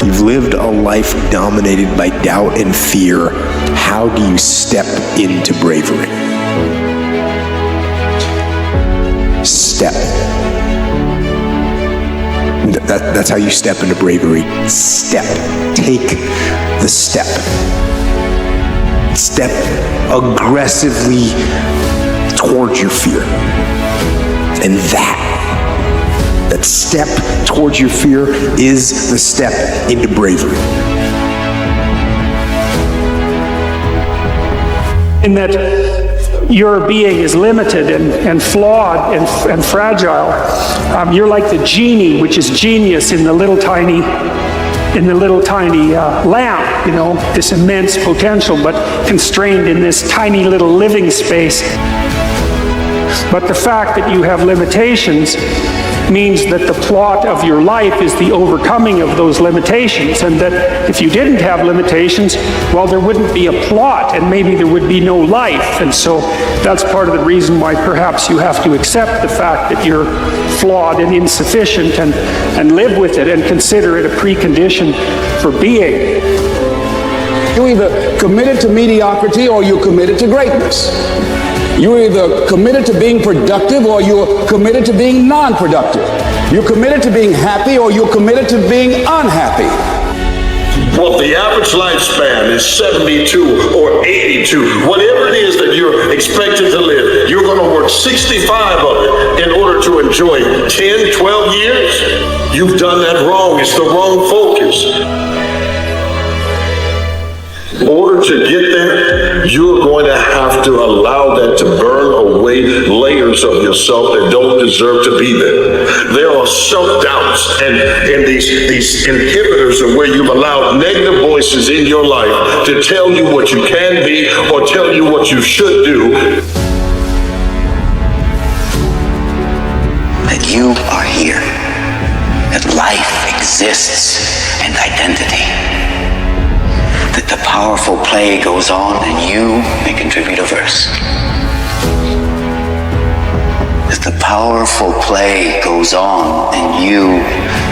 You've lived a life dominated by doubt and fear. How do you step into bravery? Step. That's how you step into bravery. Step. Take the step. Step aggressively towards your fear. And that step towards your fear is the step into bravery. In that your being is limited and flawed and fragile. You're like the genie, which is genius in the little tiny lamp, this immense potential, but constrained in this tiny little living space. But the fact that you have limitations means that the plot of your life is the overcoming of those limitations, and that if you didn't have limitations, well, there wouldn't be a plot, and maybe there would be no life. And so that's part of the reason why perhaps you have to accept the fact that you're flawed and insufficient, and live with it and consider it a precondition for being. You're either committed to mediocrity or you're committed to greatness. You're either committed to being productive or you're committed to being non-productive. You're committed to being happy or you're committed to being unhappy. Well, the average lifespan is 72 or 82. Whatever it is that you're expected to live, you're going to work 65 of it in order to enjoy 10, 12 years. You've done that wrong. It's the wrong focus. In order to get there, you're going to have to allow that to burn away layers of yourself that don't deserve to be there. There are self-doubts and these inhibitors of where you've allowed negative voices in your life to tell you what you can be or tell you what you should do. That you are here, that life exists and identity. That the powerful play goes on and you may contribute a verse. That the powerful play goes on and you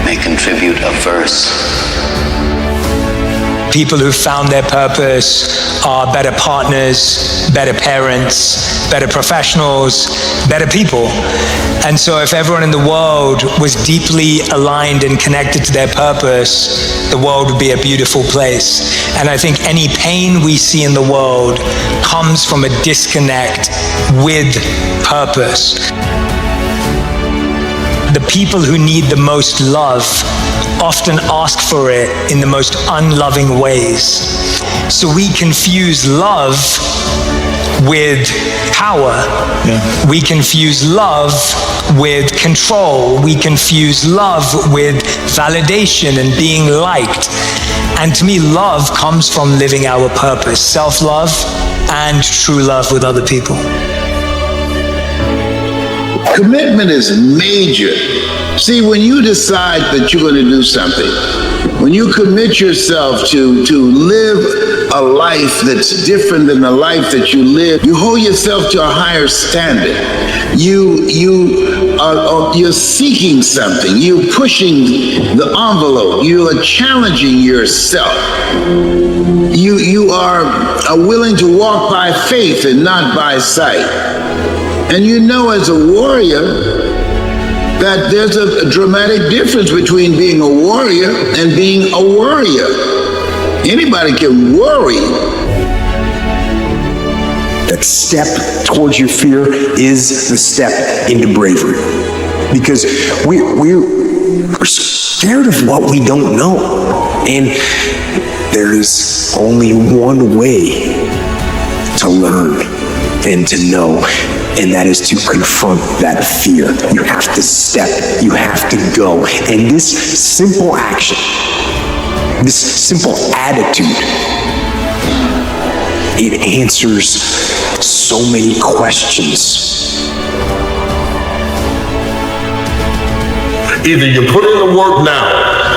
may contribute a verse. People who found their purpose are better partners, better parents, better professionals, better people. And so if everyone in the world was deeply aligned and connected to their purpose, the world would be a beautiful place. And I think any pain we see in the world comes from a disconnect with purpose. The people who need the most love often ask for it in the most unloving ways. So we confuse love with power. Yeah. We confuse love with control. We confuse love with validation and being liked. And to me, love comes from living our purpose, self-love and true love with other people. Commitment is major. See, when you decide that you're going to do something, when you commit yourself to live a life that's different than the life that you live, you hold yourself to a higher standard. You're seeking something. You're pushing the envelope. You are challenging yourself. You are willing to walk by faith and not by sight. And you know, as a warrior, that there's a dramatic difference between being a warrior and being a worrier. Anybody can worry. That step towards your fear is the step into bravery. Because we're scared of what we don't know. And there's only one way to learn and to know, and that is to confront that fear. You have to step, you have to go. And this simple action, this simple attitude, it answers so many questions. Either you put in the work now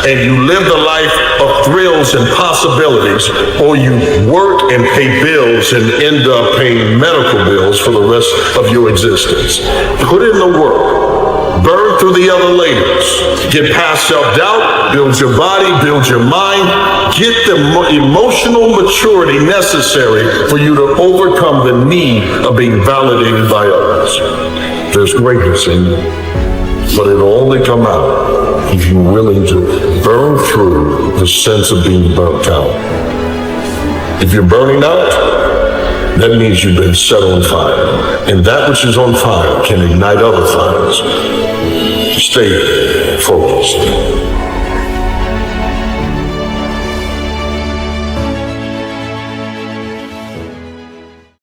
and you live the life of thrills and possibilities, or you work and pay bills and end up paying medical bills for the rest of your existence. Put in the work. burn through the other layers. Get past self-doubt, build your body, build your mind, get the emotional maturity necessary for you to overcome the need of being validated by others. There's greatness in you, but it'll only come out if you're willing to burn through the sense of being burnt out. If you're burning out, that means you've been set on fire. And that which is on fire can ignite other fires. Stay focused.